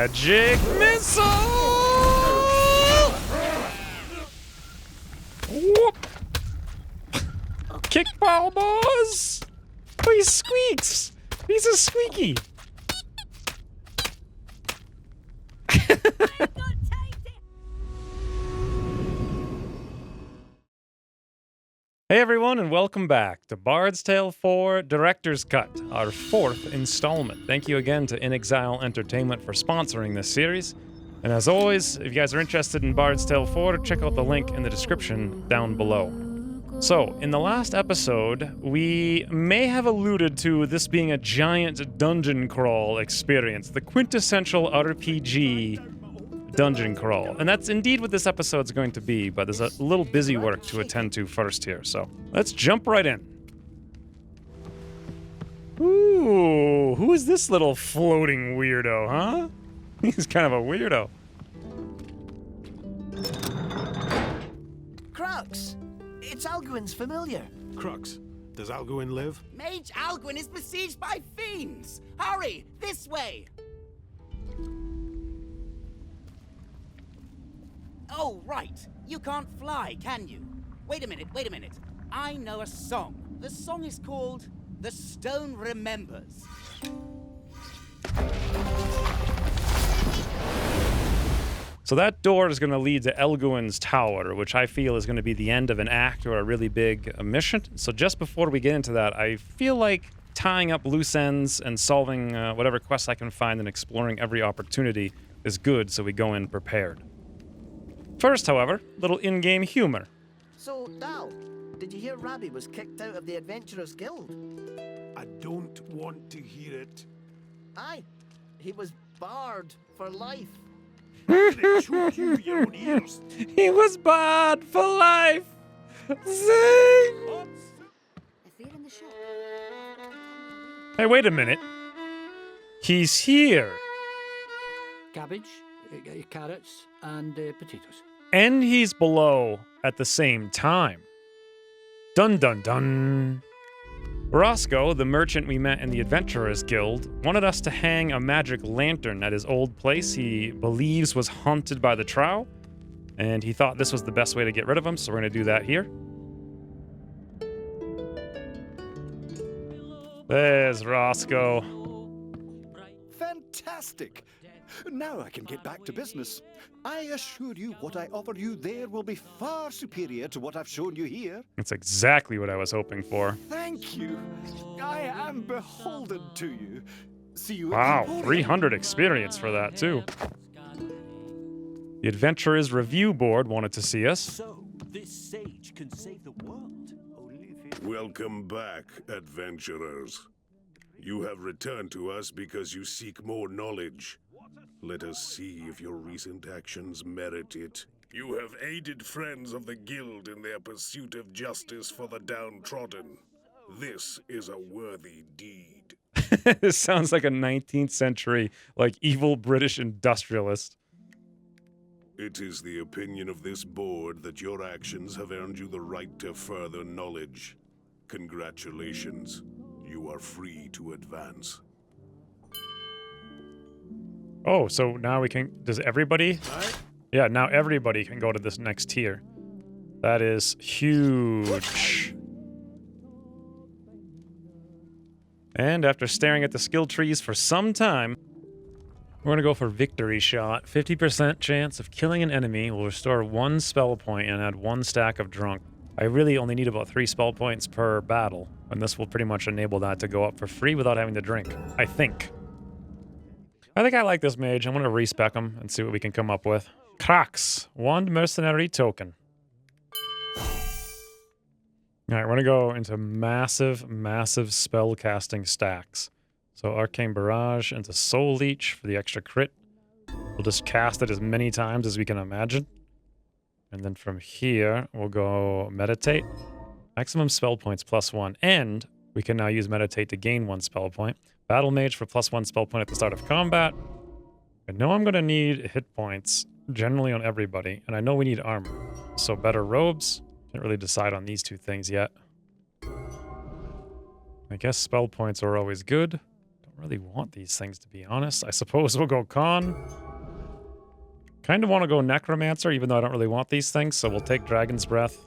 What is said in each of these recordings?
Magic missile! Whoop! Kickball boys! Oh, he squeaks! He's a squeaky! Hey everyone, and welcome back to Bard's Tale 4 Director's Cut, our 4th installment. Thank you again to In Exile Entertainment for sponsoring this series. And as always, if you guys are interested in Bard's Tale 4, check out the link in the description down below. So, in the last episode, we may have alluded to this being a giant dungeon crawl experience, the quintessential RPG dungeon crawl. And that's indeed what this episode's going to be, but there's a little busy work to attend to first here, so let's jump right in. Ooh, who is this little floating weirdo, huh? He's kind of a weirdo. Crux! It's Xwynns familiar. Crux, does Xwynn live? Mage Xwynn is besieged by fiends! Hurry, this way! Oh, right. You can't fly, can you? Wait a minute. I know a song. The song is called The Stone Remembers. So that door is going to lead to Xwynn's tower, which I feel is going to be the end of an act or a really big mission. So just before we get into that, I feel like tying up loose ends and solving whatever quests I can find and exploring every opportunity is good, so we go in prepared. First, however, little in-game humor. So, Dal, did you hear Rabbie was kicked out of the Adventurers Guild? I don't want to hear it. Aye, he was barred for life. They choke you with your own ears. He was barred for life! Zing! If we're in the shop. Hey, wait a minute. He's here. Cabbage, carrots, and potatoes. And he's below at the same time. Dun dun dun. Roscoe, the merchant we met in the Adventurers Guild, wanted us to hang a magic lantern at his old place he believes was haunted by the Trow, and he thought this was the best way to get rid of him, so we're going to do that here. There's Roscoe. Fantastic! Now I can get back to business. I assure you what I offer you there will be far superior to what I've shown you here. That's exactly what I was hoping for. Thank you. I am beholden to you. See you Wow, at the 300 experience for that, too. The Adventurers Review Board wanted to see us. So, this sage can save the world. Only if he... Welcome back, adventurers. You have returned to us because you seek more knowledge. Let us see if your recent actions merit it. You have aided friends of the guild in their pursuit of justice for the downtrodden. This is a worthy deed. This sounds like a 19th century, evil British industrialist. It is the opinion of this board that your actions have earned you the right to further knowledge. Congratulations. You are free to advance. Oh, so now we can... Does everybody... Yeah, now everybody can go to this next tier. That is huge. And after staring at the skill trees for some time, we're going to go for Victory Shot. 50% chance of killing an enemy will restore 1 spell point and add 1 stack of drunk. I really only need about 3 spell points per battle, and this will pretty much enable that to go up for free without having to drink, I think. I think I like this mage. I'm going to respec him and see what we can come up with. Crux, Wand Mercenary Token. Alright, we're going to go into massive spell casting stacks. So Arcane Barrage into Soul Leech for the extra crit. We'll just cast it as many times as we can imagine. And then from here, we'll go Meditate. Maximum spell points +1. And we can now use Meditate to gain 1 spell point. Battle Mage for +1 spell point at the start of combat. I know I'm going to need hit points, generally on everybody. And I know we need armor. So better robes. Can't really decide on these two things yet. I guess spell points are always good. Don't don't really want these things, to be honest. I suppose we'll go Con. Kind of want to go Necromancer, even though I don't really want these things, so we'll take Dragon's Breath.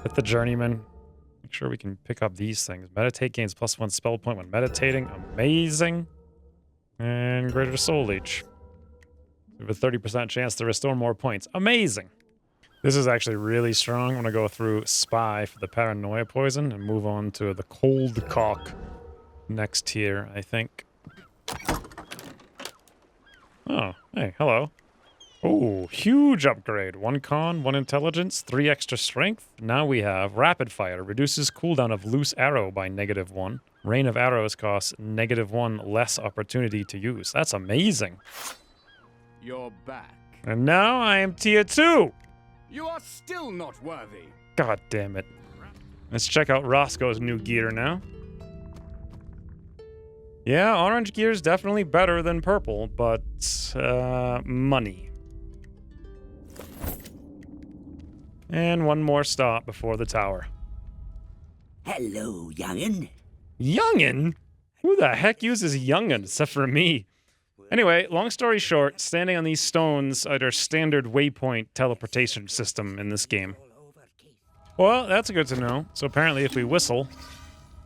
Hit the Journeyman. Make sure we can pick up these things. Meditate gains +1 spell point when meditating. Amazing. And Greater Soul Leech. We have a 30% chance to restore more points. Amazing. This is actually really strong. I'm going to go through Spy for the Paranoia Poison and move on to the Cold Cock next tier, I think. Oh, hey, hello. Oh, huge upgrade. 1 con, 1 intelligence, 3 extra strength. Now we have Rapid Fire. Reduces cooldown of loose arrow by -1. Rain of arrows costs -1 less opportunity to use. That's amazing. You're back. And now I am tier 2. You are still not worthy. God damn it. Let's check out Roscoe's new gear now. Yeah, orange gear is definitely better than purple, but money. And one more stop before the tower. Hello, youngin'. Youngin'? Who the heck uses youngin' except for me? Anyway, long story short, standing on these stones are our standard waypoint teleportation system in this game. Well, that's good to know. So apparently if we whistle,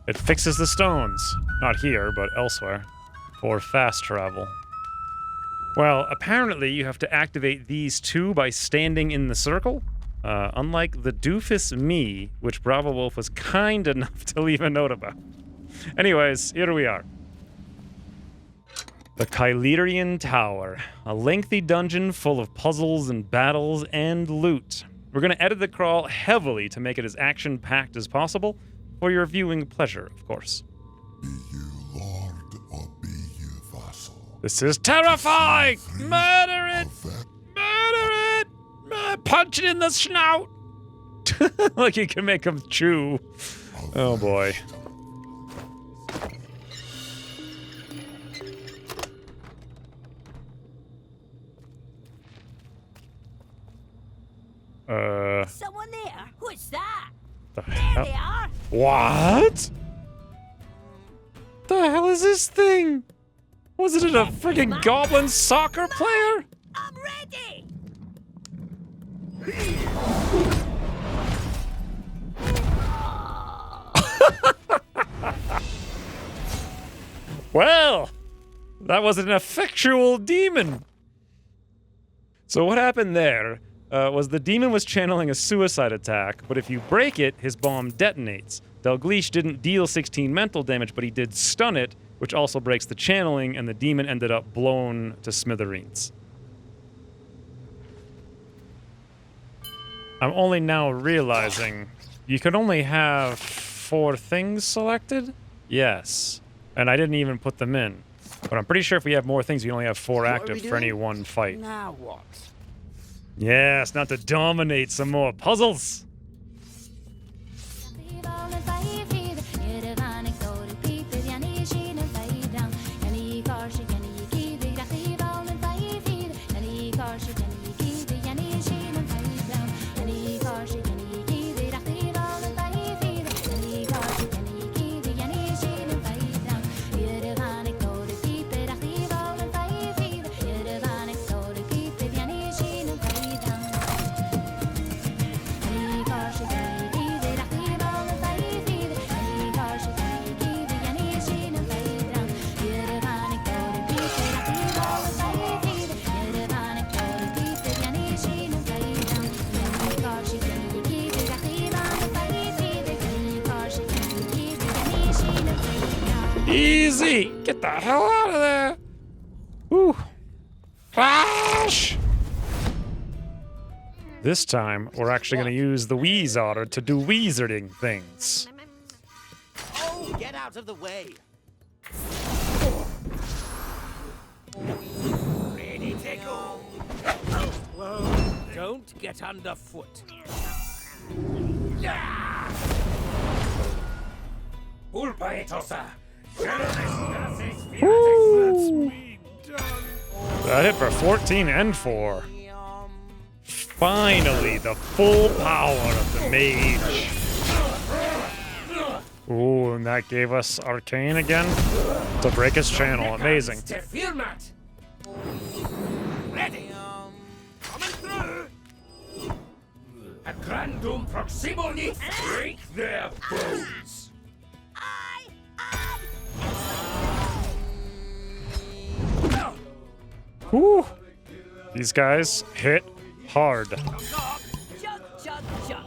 it fixes the stones. Not here, but elsewhere. For fast travel. Well, apparently you have to activate these two by standing in the circle. Unlike the doofus me, which Bravowulf was kind enough to leave a note about. Anyways, here we are. The Kylirian Tower. A lengthy dungeon full of puzzles and battles and loot. We're going to edit the crawl heavily to make it as action-packed as possible, for your viewing pleasure, of course. Be you lord or be you vassal? This is terrifying! Murder it! Murder it! Punch it in the snout! Like you can make him chew. Oh boy. Someone there? Who's that? The There hell? they are! What? The hell is this thing? Wasn't it a friggin' goblin soccer player? I'm ready! Well, that was an effectual demon. So what happened there was the demon was channeling a suicide attack, but if you break it, his bomb detonates. Dalgleish didn't deal 16 mental damage, but he did stun it, which also breaks the channeling, and the demon ended up blown to smithereens. I'm only now realizing you can only have 4 things selected? Yes. And I didn't even put them in. But I'm pretty sure if we have more things, we only have 4 active for any one fight. Now what? Yes, not to dominate some more puzzles. Easy! Get the hell out of there! Whew. Flash! This time, we're actually going to use the Weezer to do wizarding things. Oh, get out of the way! Ready to go. Whoa, don't get underfoot. Pulpaetosa. That hit for 14 and 4. Finally, the full power of the mage. Ooh, and that gave us Arcane again. To break his channel. Amazing. Fear not. Ready. Coming through. A grandum proximony. Break their bones. Whew. These guys hit hard. Chug, chug, chug.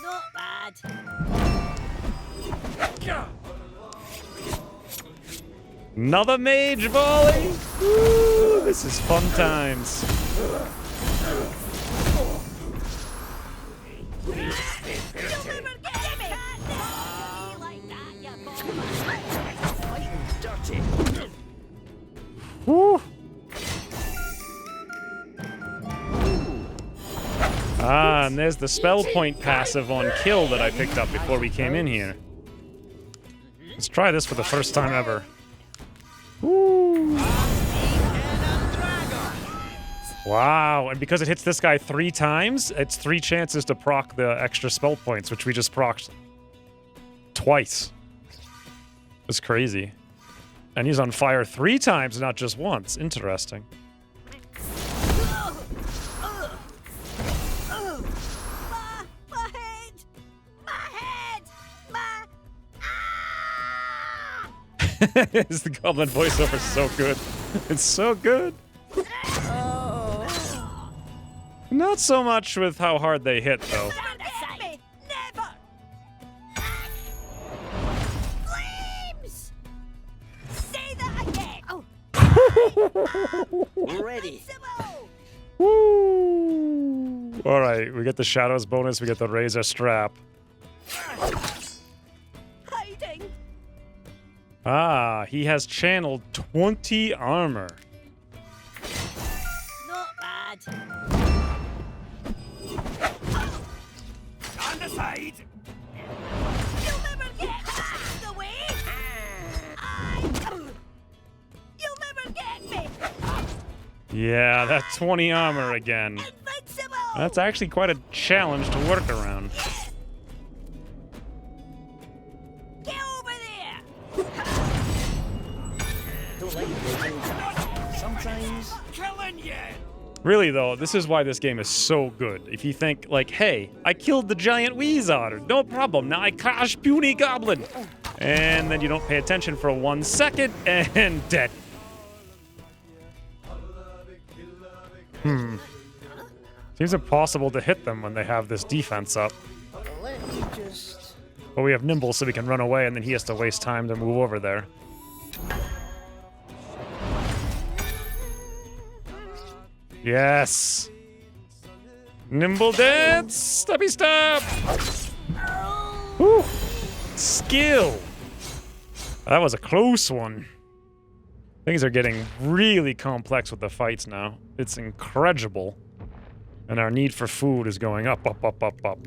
Not bad. Another mage volley! Woo, this is fun times. Woo. Ah, and there's the spell point passive on kill that I picked up before we came in here. Let's try this for the first time ever. Woo. Wow, and because it hits this guy 3 times, it's 3 chances to proc the extra spell points, which we just procced twice. That's crazy. And he's on fire 3 times, not just once. Interesting. The goblin voiceover is so good. It's so good. Not so much with how hard they hit, though. Ready. Woo! All right, we get the shadows bonus. We get the razor strap. Hiding. Ah, he has channeled 20 armor. Not bad. On the side. You'll never get past the way. You'll never get me. Yeah, that 20 armor again. Invincible. That's actually quite a challenge to work around. Get over there. Sometimes. Killing you. Really, though, this is why this game is so good. If you think, like, hey, I killed the giant Weezotter, no problem, now I crush puny goblin. And then you don't pay attention for 1 second, and dead. Seems impossible to hit them when they have this defense up. Let me just. But we have nimble so we can run away, and then he has to waste time to move over there. Yes! Nimble dance! Steppy step! Woo! Skill! That was a close one. Things are getting really complex with the fights now. It's incredible. And our need for food is going up, up, up, up, up.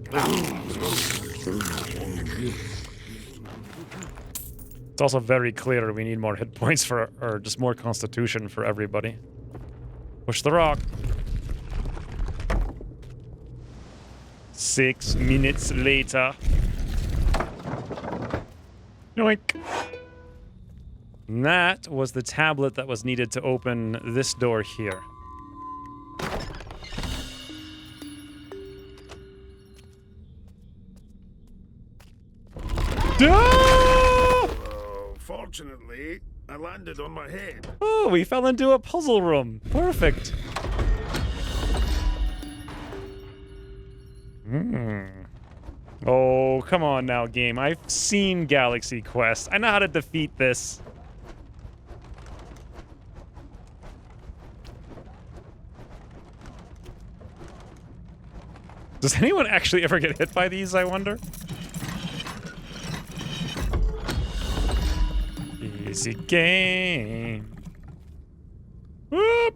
It's also very clear we need more hit points for, or just more constitution for everybody. Push the rock. 6 minutes later. Yoink. And that was the tablet that was needed to open this door here. Fortunately, I landed on my head. Oh, we fell into a puzzle room. Perfect. Oh, come on now, game. I've seen Galaxy Quest. I know how to defeat this. Does anyone actually ever get hit by these, I wonder? Easy game. Whoop!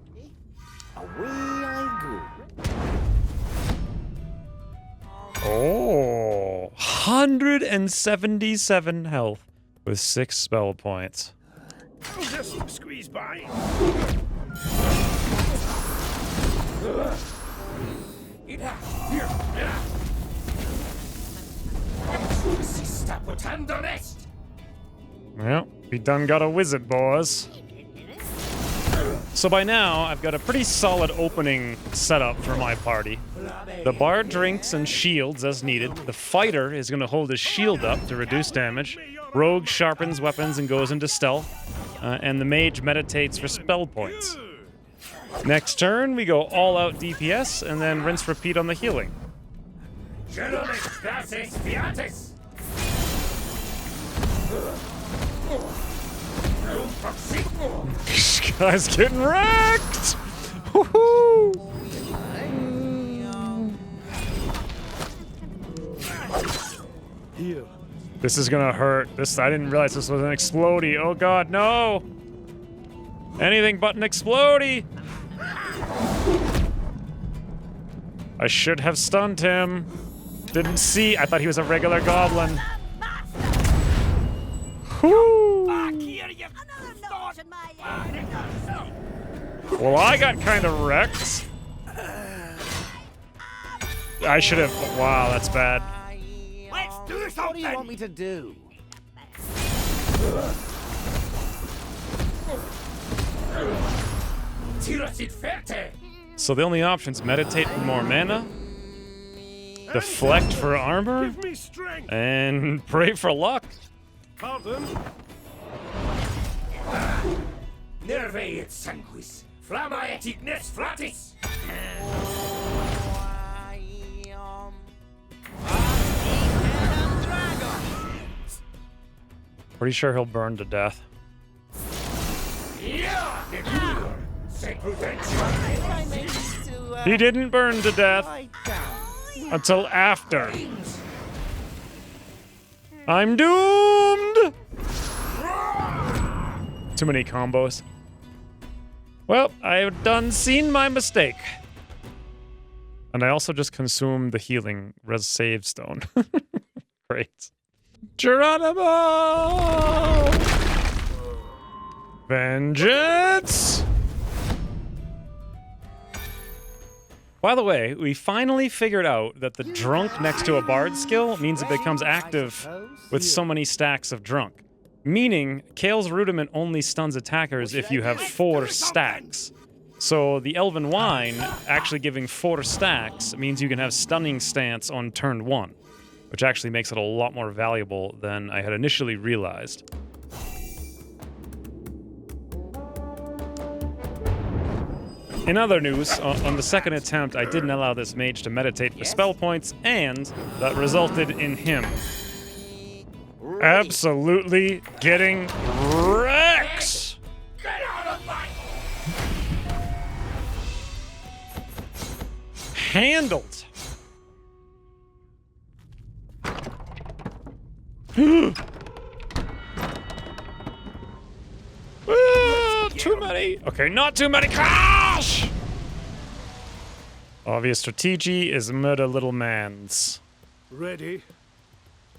Away I go. Oh, 177 health with 6 spell points. I'll just squeeze by. Well, We done got a wizard, boys. So by now, I've got a pretty solid opening setup for my party. The bard drinks and shields as needed. The fighter is going to hold his shield up to reduce damage. Rogue sharpens weapons and goes into stealth. And the mage meditates for spell points. Next turn, we go all out DPS and then rinse repeat on the healing. This guy's getting wrecked! Woohoo! Here. This is gonna hurt. I didn't realize this was an explodey. Oh god, no! Anything but an explodey! I should have stunned him. Didn't see. I thought he was a regular goblin. Whoo! Well, I got kind of wrecked. I should have. Wow, that's bad. Let's do something! What do you want me to do? So the only options: meditate for more mana, deflect for armor, Give me strength! and pray for luck. Pardon? Nerve et sanguis, flamma et ignis flatis. Pretty sure he'll burn to death. He didn't burn to death until after. I'm doomed! Too many combos. Well, I've done seen my mistake. And I also just consumed the healing res save stone. Great. Geronimo! Vengeance! By the way, we finally figured out that the drunk next to a bard skill means it becomes active with so many stacks of drunk. Meaning, Kale's Rudiment only stuns attackers if you have 4 stacks. So the Elven Wine, actually giving 4 stacks, means you can have Stunning Stance on turn 1, which actually makes it a lot more valuable than I had initially realized. In other news, on the second attempt, I didn't allow this mage to meditate for spell points, and that resulted in him absolutely getting wrecked! Get out of my... Handled! Too many! Okay, not too many! Crash! Obvious strategy is murder little mans. Ready?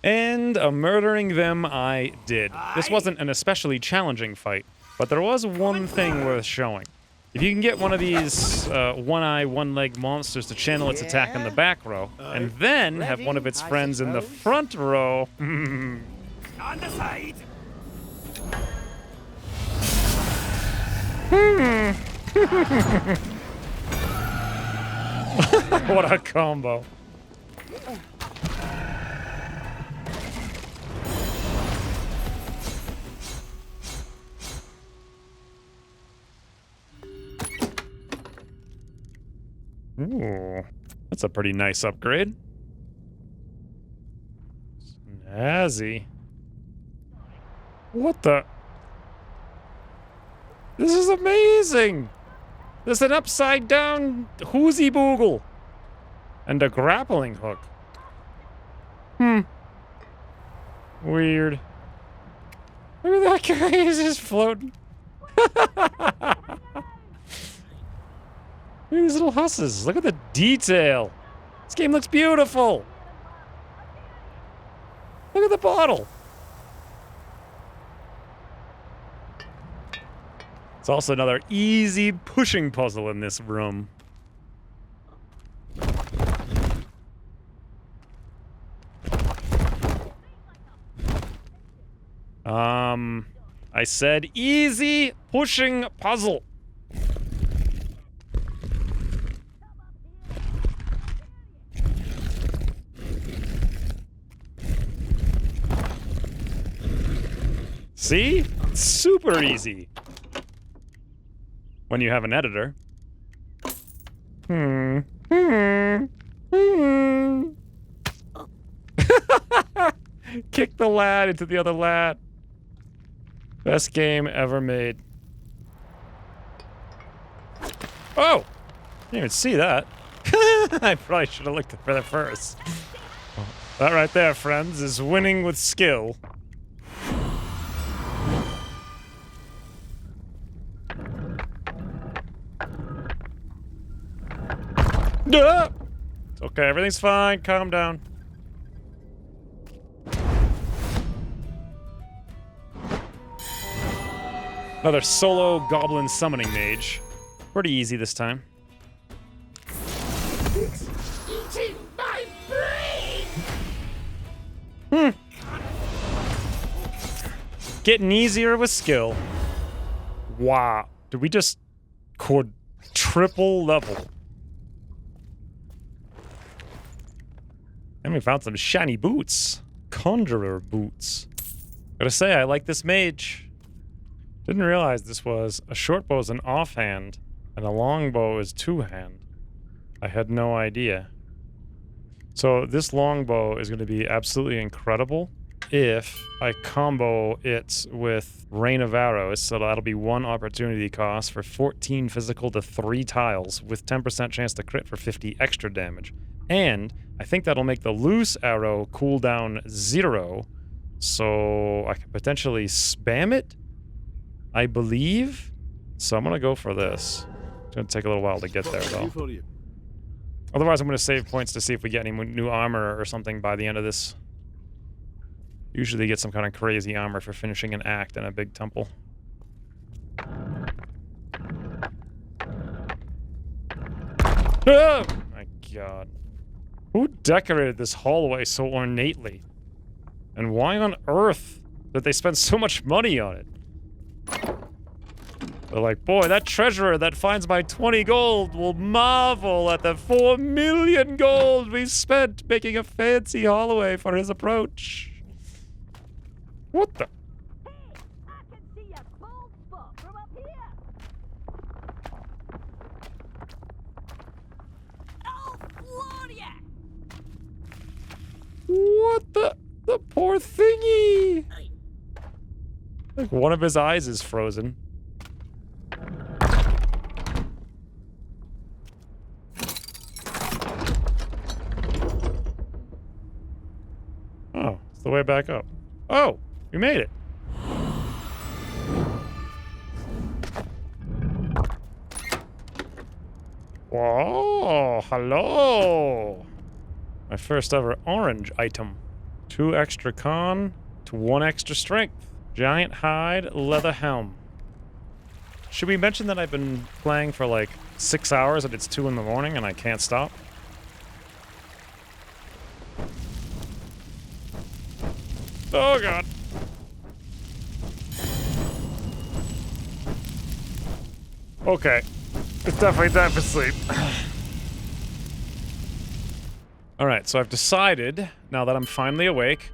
And murdering them I did. This wasn't an especially challenging fight, but there was one thing worth showing. If you can get one of these one-eye, one-leg monsters to channel its attack in the back row, and then have one of its friends in the front row... On the side! What a combo. Ooh, that's a pretty nice upgrade. Snazzy. What the? This is amazing! There's an upside down hoozy boogle. And a grappling hook. Weird. Look at that guy, he's just floating. Look at these little husses. Look at the detail. This game looks beautiful. Look at the bottle. It's also another easy pushing puzzle in this room. I said easy pushing puzzle. See? It's super easy. When you have an editor. Kick the lad into the other lad. Best game ever made. Oh! Didn't even see that. I probably should have looked for that first. That right there, friends, is winning with skill. Duh! It's okay, everything's fine. Calm down. Another solo goblin summoning mage. Pretty easy this time. It's eating my brain! Getting easier with skill. Wow. Did we just quadruple level? And we found some shiny boots. Conjurer boots. Gotta say, I like this mage. Didn't realize this was a short bow is an offhand, and a long bow is two-hand. I had no idea. So this long bow is going to be absolutely incredible if I combo it with Rain of Arrows, so that'll be 1 opportunity cost for 14 physical to 3 tiles, with 10% chance to crit for 50 extra damage. And I think that'll make the loose arrow cooldown 0, so I could potentially spam it, I believe. So I'm gonna go for this. It's gonna take a little while to get there, though. Otherwise, I'm gonna save points to see if we get any new armor or something by the end of this. Usually get some kind of crazy armor for finishing an act in a big temple. Oh my god. Who decorated this hallway so ornately? And why on earth did they spend so much money on it? They're like, boy, that treasurer that finds my 20 gold will marvel at the 4 million gold we spent making a fancy hallway for his approach. What the? Hey, I can see a bald spot from up here. Oh, Gloria! What the poor thingy? Like one of his eyes is frozen. Oh, it's the way back up. Oh, we made it. Whoa, hello. My first ever orange item. 2 extra con to 1 extra strength. Giant hide, leather helm. Should we mention that I've been playing for like 6 hours and it's 2 in the morning and I can't stop? Oh god. Okay. It's definitely time for sleep. Alright, so I've decided, now that I'm finally awake,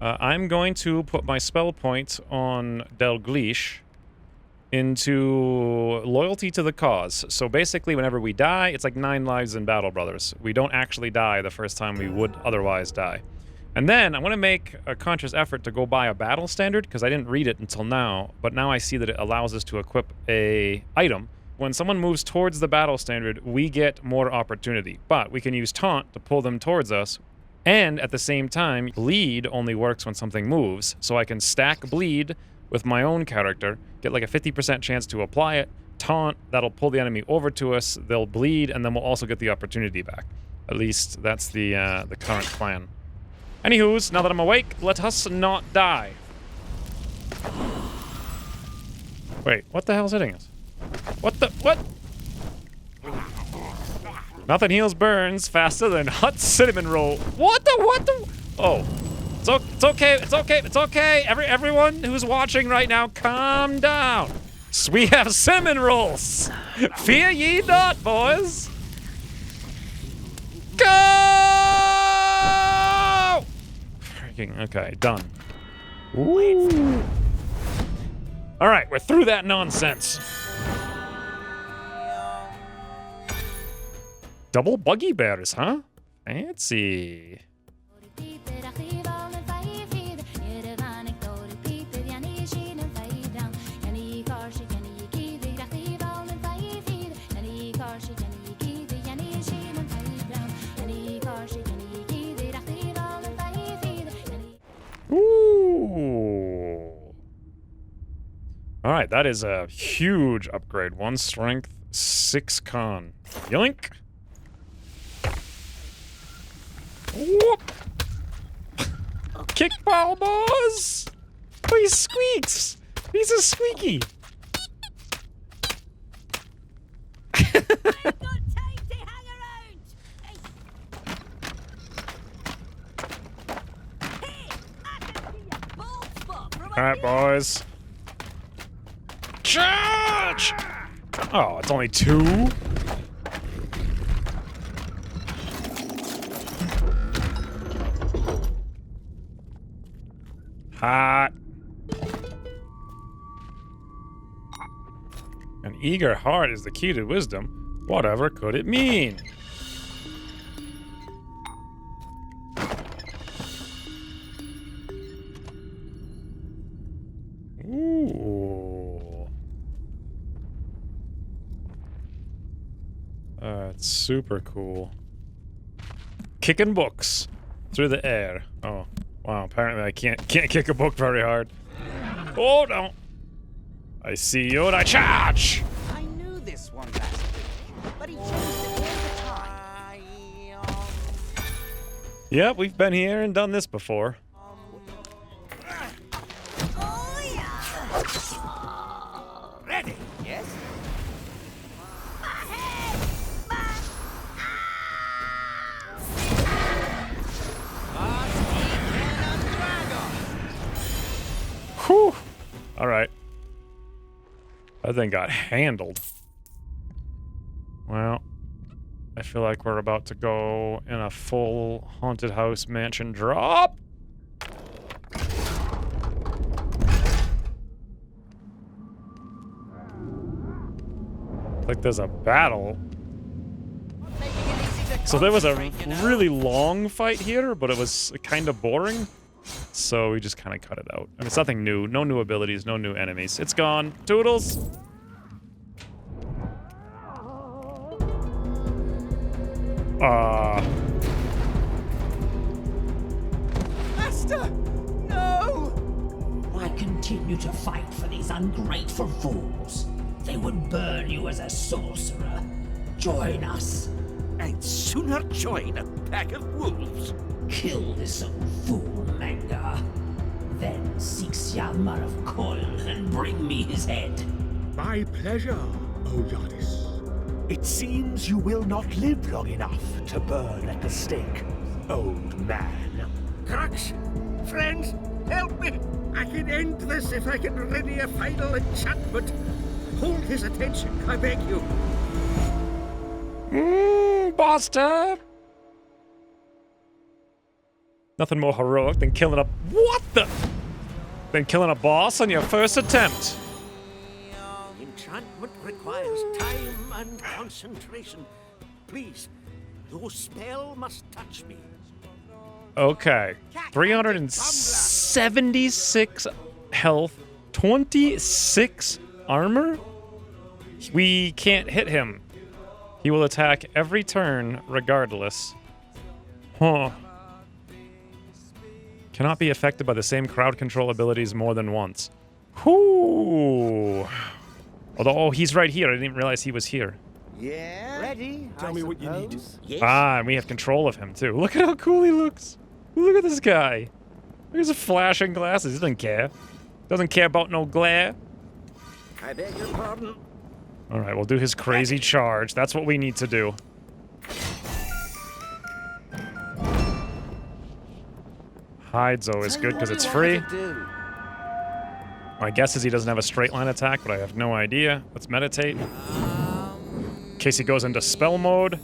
I'm going to put my spell point on Dalglish into loyalty to the cause. So basically, whenever we die, it's like 9 lives in Battle Brothers. We don't actually die the first time we would otherwise die. And then I want to make a conscious effort to go buy a battle standard, because I didn't read it until now, but now I see that it allows us to equip a item. When someone moves towards the battle standard, we get more opportunity, but we can use taunt to pull them towards us. And at the same time, bleed only works when something moves, so I can stack bleed with my own character, get like a 50% chance to apply it, taunt, that'll pull the enemy over to us, they'll bleed, and then we'll also get the opportunity back. At least that's the current plan. Anywho's, now that I'm awake, let us not die. Wait, what the hell's hitting us? What the, what? Nothing heals burns faster than hot cinnamon roll. What the, oh. It's okay. It's okay. It's okay. Everyone who's watching right now, calm down. We have cinnamon rolls. Fear ye not, boys. Go! Freaking okay, done. Ooh. All right, we're through that nonsense. Double buggy bears, huh? Fancy. Ooh. All right, that is a huge upgrade. 1 strength, 6 con. Yoink. Whoop. Kickball, boys. Oh, he squeaks. He's a squeaky. All right, boys. Charge! Oh, it's only 2? Hot. An eager heart is the key to wisdom. Whatever could it mean? Ooh. That's super cool. Kicking books through the air. Oh, wow. Apparently I can't kick a book very hard. Oh, no. I see you and I charge! I knew this one last week, but he changed it all the time. Yep, we've been here and done this before. Ready? Yes? Whew. All right. That thing got handled. Well, I feel like we're about to go in a full haunted house mansion drop. Like there's a battle. So there was a really long fight here, but it was kind of boring. So we just kind of cut it out. And it's nothing new. No new abilities, no new enemies. It's gone. Toodles! Master! No! Why continue to fight for these ungrateful fools? They would burn you as a sorcerer. Join us. I'd sooner join a pack of wolves. Kill this old fool, Mangar. Then seek Hjalmar of Coil and bring me his head. My pleasure, O Yardis. It seems you will not live long enough to burn at the stake, old man. Crux, friends, help me! I can end this if I can ready a final enchantment. Hold his attention, I beg you. Boss time! Nothing more heroic than killing a... What the? Than killing a boss on your first attempt. Enchantment requires time and concentration. Please, your spell must touch me. Okay. 376 health, 26 armor? We can't hit him. He will attack every turn regardless. Huh. Cannot be affected by the same crowd control abilities more than once. Whoo! Although, oh, he's right here. I didn't realize he was here. Yeah? Ready? Tell me what you need. Yes. Ah, and we have control of him, too. Look at how cool he looks. Look at this guy. Look at his flashing glasses. He doesn't care. Doesn't care about no glare. I beg your pardon. All right, we'll do his crazy charge. That's what we need to do. Hide's always good because it's free. My guess is he doesn't have a straight line attack, but I have no idea. Let's meditate. In case he goes into spell mode.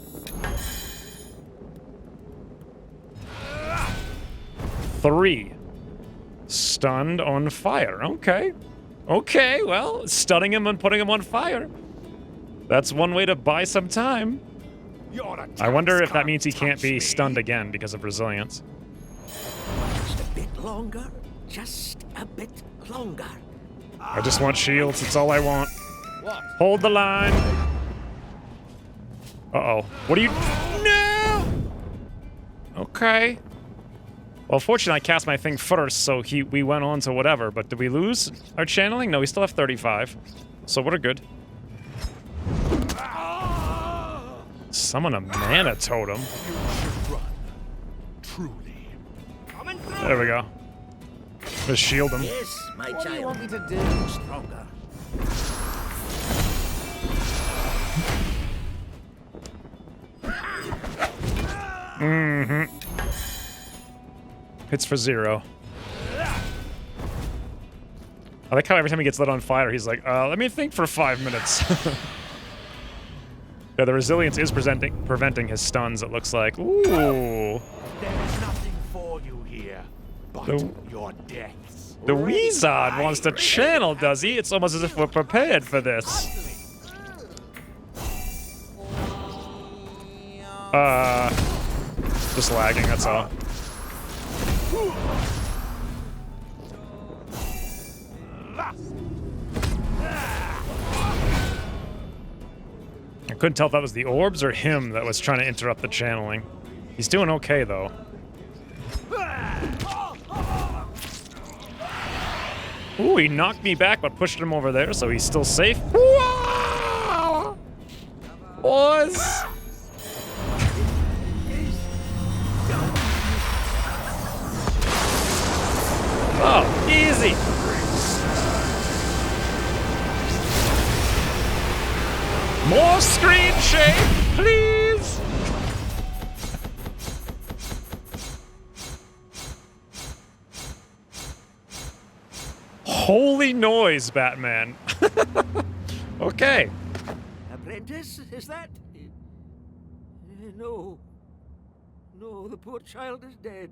Three. Stunned on fire. Okay. Okay, well, stunning him and putting him on fire. That's one way to buy some time. I wonder if that means he can't be stunned again because of resilience. Just a bit longer. Just a bit longer. I just want shields. It's all I want. What? Hold the line. Uh-oh. What are you... No! Okay. Well, fortunately, I cast my thing first, so we went on to whatever. But did we lose our channeling? No, we still have 35. So we're good. Summon a mana totem. Truly. There we go. Just shield him. Yes, my What do you child. want me to do? Stronger. Mm-hmm. Hits for 0. I like how every time he gets lit on fire, he's like, let me think for 5 minutes. Yeah, the resilience is preventing his stuns, it looks like. Ooh. There is nothing for you here but your deaths. The Wizard wants to channel, does he? It's almost as if we're prepared for this. Just lagging, that's all. I couldn't tell if that was the orbs or him that was trying to interrupt the channeling. He's doing okay, though. Ooh, he knocked me back, but pushed him over there, so he's still safe. Wow! Boys! Oh, easy! More screen shake, please! Holy noise, Batman. Okay. Apprentice, is that? No. No, the poor child is dead.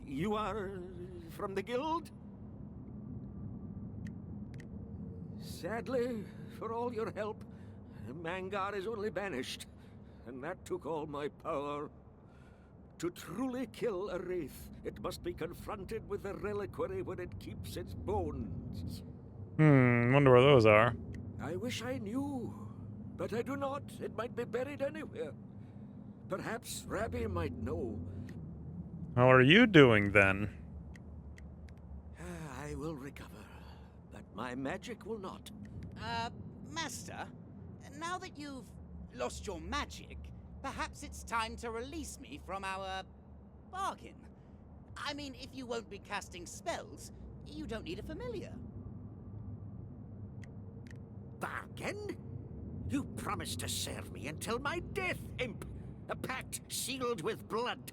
You are from the guild? Sadly, for all your help, Mangar is only banished, and that took all my power. To truly kill a wraith, it must be confronted with the reliquary when it keeps its bones. Wonder where those are. I wish I knew, but I do not. It might be buried anywhere. Perhaps Rabbi might know. How are you doing, then? I will recover, but my magic will not. Master, now that you've lost your magic, perhaps it's time to release me from our bargain. I mean, if you won't be casting spells, you don't need a familiar. Bargain? You promised to serve me until my death, imp. A pact sealed with blood.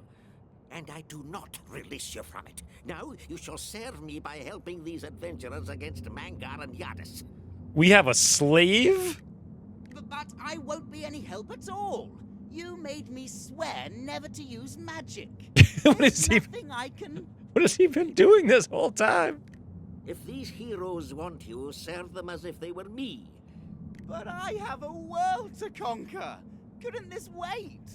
And I do not release you from it. Now you shall serve me by helping these adventurers against Mangar and Yadis. We have a slave? But I won't be any help at all. You made me swear never to use magic. What has he been doing this whole time? If these heroes want you, serve them as if they were me. But I have a world to conquer. Couldn't this wait?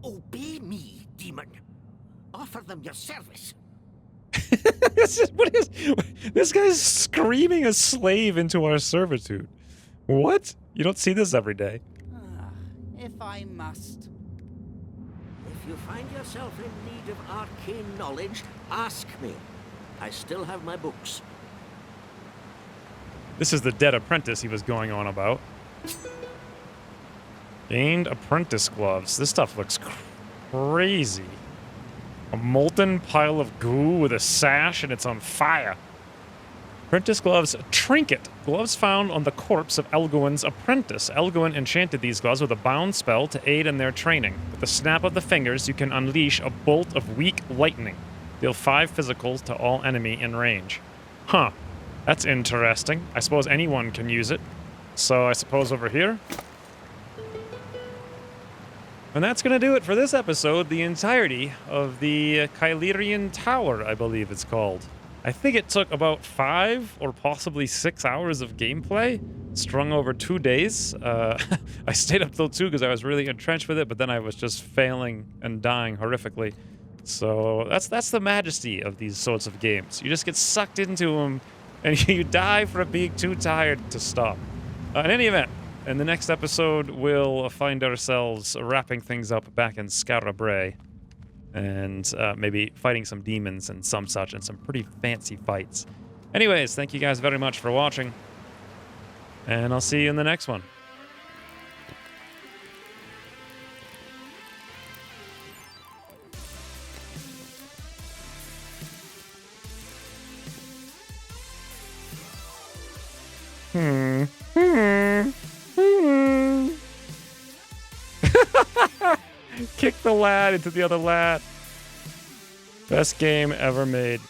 Obey me, demon. Offer them your service. This guy's screaming a slave into our servitude. What? You don't see this every day. If I must. If you find yourself in need of arcane knowledge, ask me. I still have my books. This is the dead apprentice he was going on about. Gained apprentice gloves. This stuff looks crazy. A molten pile of goo with a sash and it's on fire. Apprentice gloves trinket. Gloves found on the corpse of Xwynns' apprentice. Xwynn enchanted these gloves with a bound spell to aid in their training. With the snap of the fingers, you can unleash a bolt of weak lightning. Deal 5 physicals to all enemy in range. Huh. That's interesting. I suppose anyone can use it. So I suppose over here. And that's going to do it for this episode. The entirety of the Kylirian Tower, I believe it's called. I think it took about 5 or possibly 6 hours of gameplay, strung over 2 days. I stayed up till 2 because I was really entrenched with it, but then I was just failing and dying horrifically. So that's the majesty of these sorts of games. You just get sucked into them, and you die for being too tired to stop. In any event, in the next episode, we'll find ourselves wrapping things up back in Scarabray. And maybe fighting some demons and some such, and some pretty fancy fights. Anyways, thank you guys very much for watching. And I'll see you in the next one. Kick the lad into the other lad. Best game ever made.